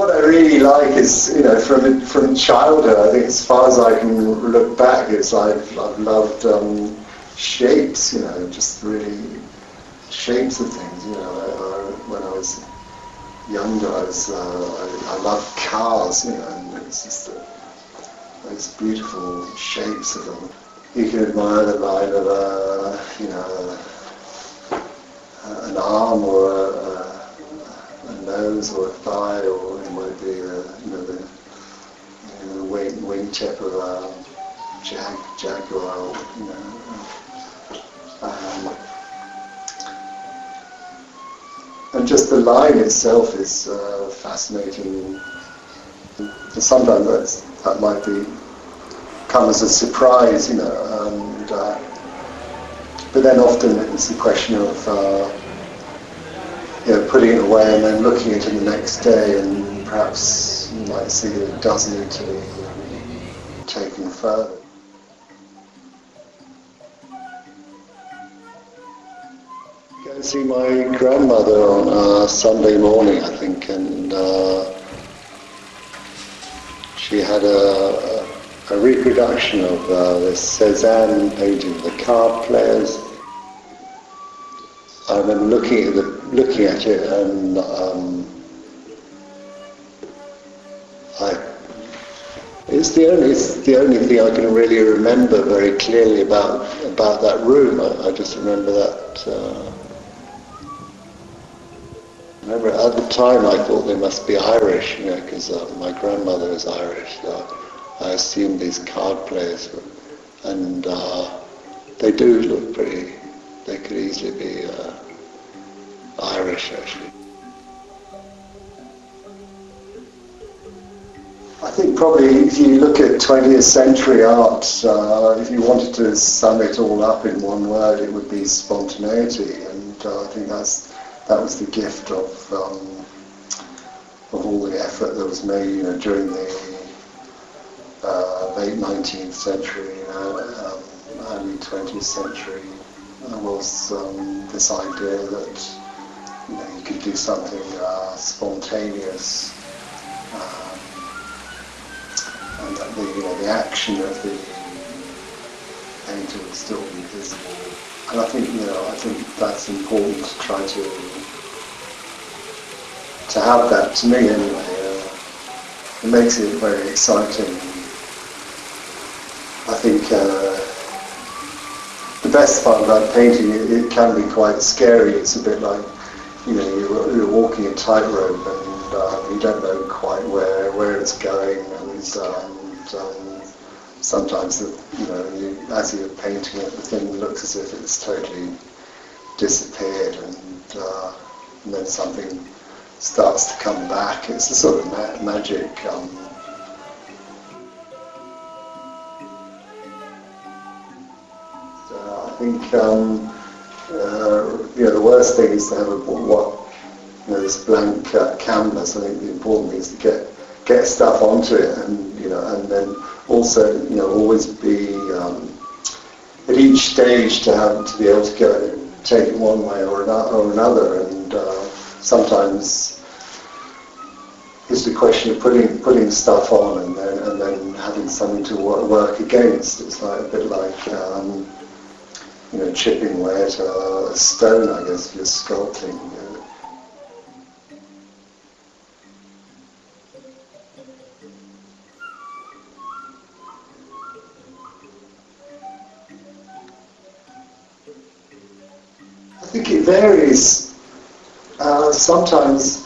what I really like is, from childhood, I think as far as I can look back, I've loved shapes, just really shapes of things. When I was younger, I loved cars, and it's just those beautiful shapes of them. You can admire the line of an arm or a nose or a thigh, or it might be the wingtip of a jaguar. And just the line itself is fascinating. Sometimes that might come as a surprise, but then often it's a question of putting it away and then looking at it the next day, and perhaps you might see that it does need to be taken further. Go and see my grandmother on a Sunday morning, I think, and she had a reproduction of this Cézanne painting of the card players. I remember looking at it, and it's the only thing I can really remember very clearly about that room. I just remember that. I remember at the time I thought they must be Irish, because my grandmother was Irish. So I assumed these card players were, and they do look pretty. They could easily be Irish, actually. I think probably if you look at 20th century art, if you wanted to sum it all up in one word, it would be spontaneity, and I think that was the gift of all the effort that was made, during the late 19th century, early 20th century. Was this idea that you could do something spontaneous, and that the action of the painter would still be visible. And I think that's important to try to have that. To me, anyway, it makes it very exciting. I think. The best part about painting, it can be quite scary. It's a bit like, you're walking a tightrope, and you don't know quite where it's going, and sometimes as you're painting it, the thing looks as if it's totally disappeared, and then something starts to come back. It's a sort of magic. I think the worst thing is to have this blank canvas. I think the important thing is to get stuff onto it, and then also always be at each stage to be able to take it one way or another, and sometimes it's the question of putting stuff on and then having something to work against. It's a bit like chipping away at a stone, I guess, if you're sculpting. I think it varies. Sometimes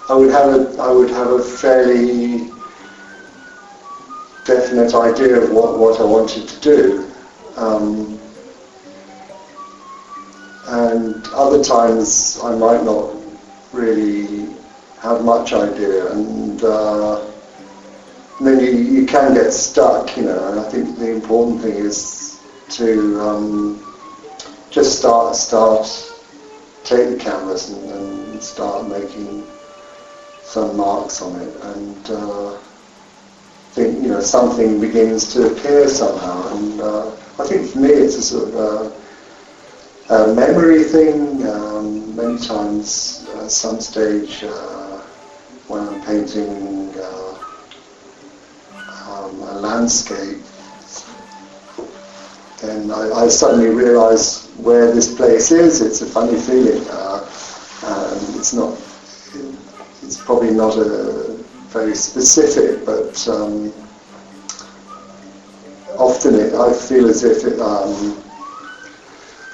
I would have a fairly definite idea of what I wanted to do. And other times I might not really have much idea, and then you can get stuck, and I think the important thing is to just take the canvas and start making some marks on it, and think something begins to appear somehow. And I think for me it's a sort of a memory thing. Many times at some stage when I'm painting a landscape, then I suddenly realise where this place is. It's a funny feeling, and it's probably not a very specific, but often I feel as if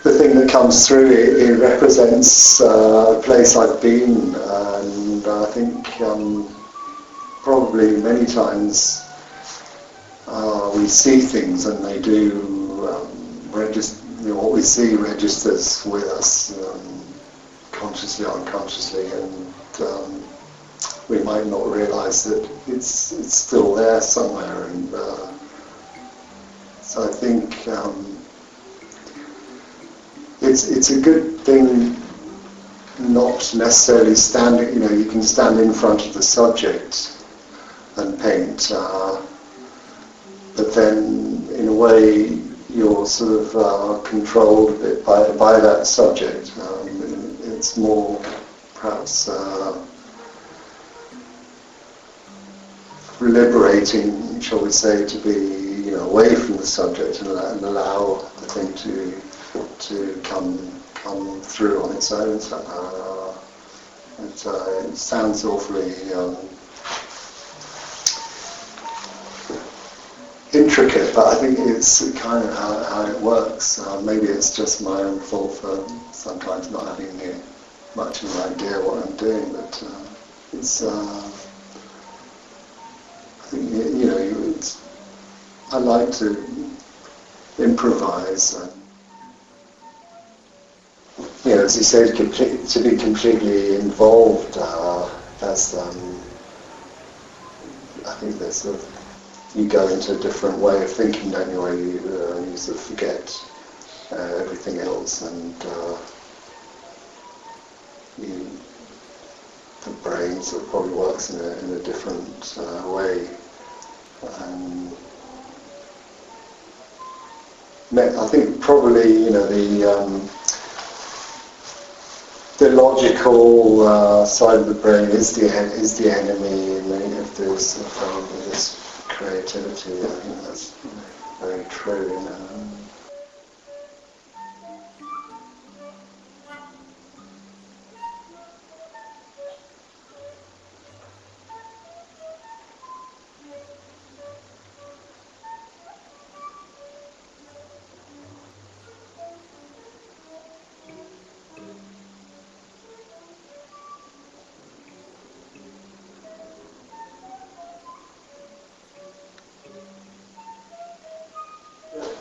the thing that comes through it represents a place I've been, and I think probably many times we see things and they do register. What we see registers with us consciously or unconsciously, and we might not realise that it's still there somewhere. And so I think it's a good thing not necessarily standing. You can stand in front of the subject and paint, but then in a way you're sort of controlled a bit by that subject. It's more perhaps liberating, shall we say, to be away from the subject and allow the thing to come through on its own. It sounds awfully intricate, but I think it's kind of how it works. Maybe it's just my own fault for sometimes not having much of an idea what I'm doing, but it's. I think I like to improvise. As you said, to be completely involved. That's. I think there's sort of. You go into a different way of thinking, don't you, where you sort of forget everything else, and the brain sort of probably works in a different way. I think probably the logical side of the brain is the enemy in many of this creativity. I think that's very true.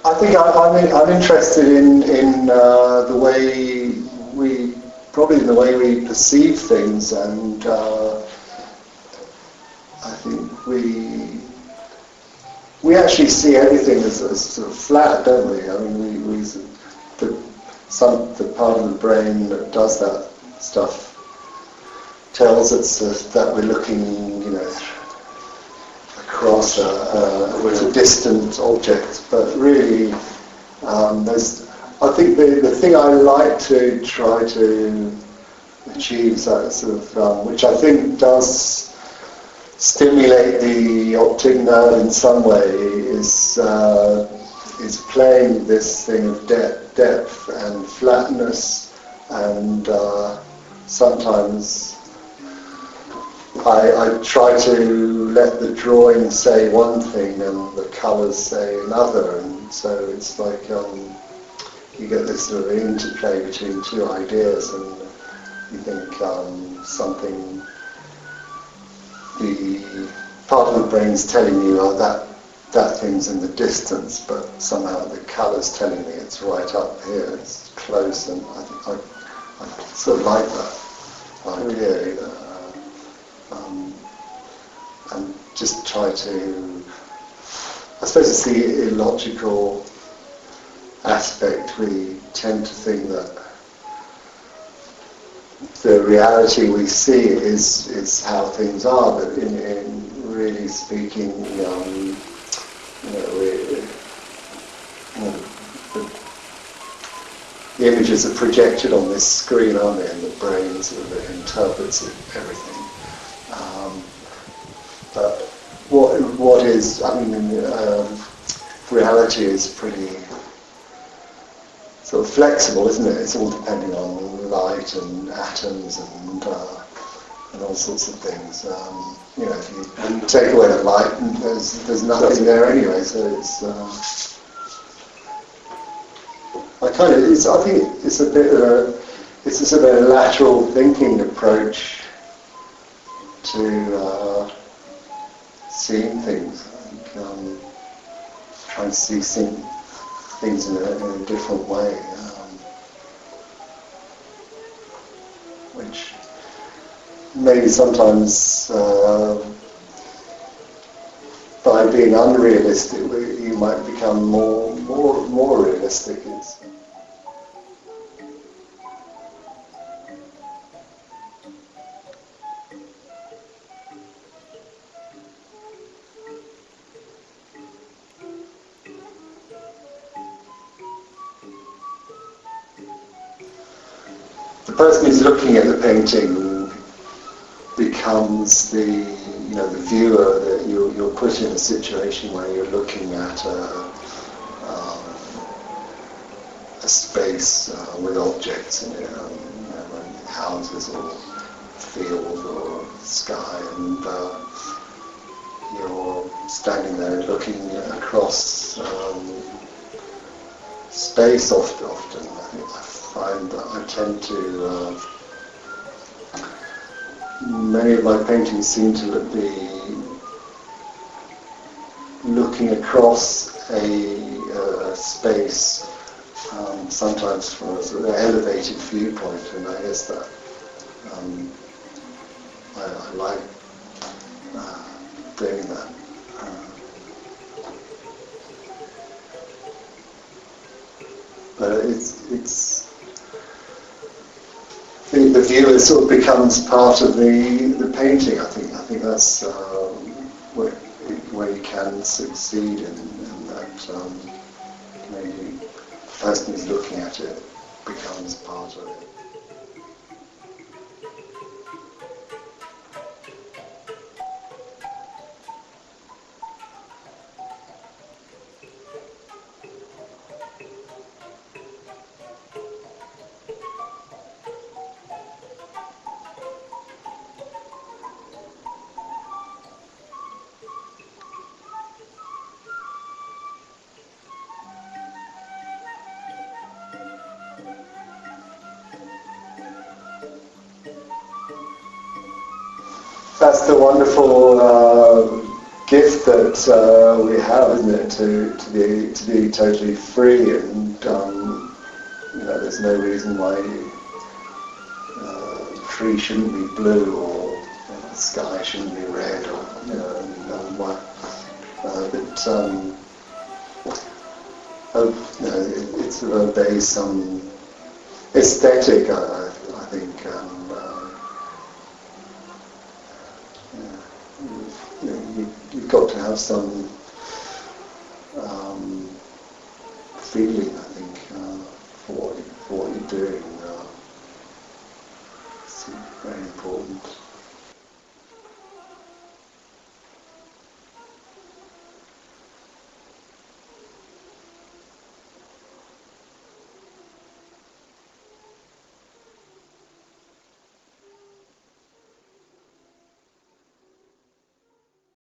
I think I'm interested in the way we perceive things, and I think we actually see everything as sort of flat, don't we? I mean, the part of the brain that does that stuff tells us that we're looking, across with a distant object, but really, I think the thing I like to try to achieve, that sort of, which I think does stimulate the optic nerve in some way, is playing this thing of depth and flatness, and sometimes I try to let the drawing say one thing and the colours say another, and so it's like you get this sort of interplay between two ideas, and you think something, the part of the brain's telling you, that thing's in the distance, but somehow the colour's telling me it's right up here, it's close, and I think I sort of like that idea. And just try to, I suppose it's the illogical aspect. We tend to think that the reality we see is how things are, but in really speaking, the images are projected on this screen, aren't they? And the brain sort of interprets everything. what is, I mean, reality is pretty sort of flexible, isn't it? It's all depending on light and atoms and all sorts of things. You know, if you take away the light, there's nothing there anyway. So it's I think it's a bit of it's a sort of a lateral thinking approach to seeing things. I think, trying to see things in a different way, which maybe sometimes by being unrealistic, you might become more realistic. The person who's looking at the painting becomes the viewer. That you're put in a situation where you're looking at a space with objects in it, houses or field or sky, and you're standing there looking across space often. I find that I tend to, many of my paintings seem to be looking across a space, sometimes from a sort of elevated viewpoint, and I guess that I like doing that. But it's the viewer sort of becomes part of the painting. I think that's where you can succeed in that. Maybe the person who's looking at it becomes part of it. That's the wonderful gift that we have, isn't it? To be totally free, and there's no reason why the tree shouldn't be blue, or the sky shouldn't be red, or why. It sort of obeys some aesthetic, I think. You've got to have some feeling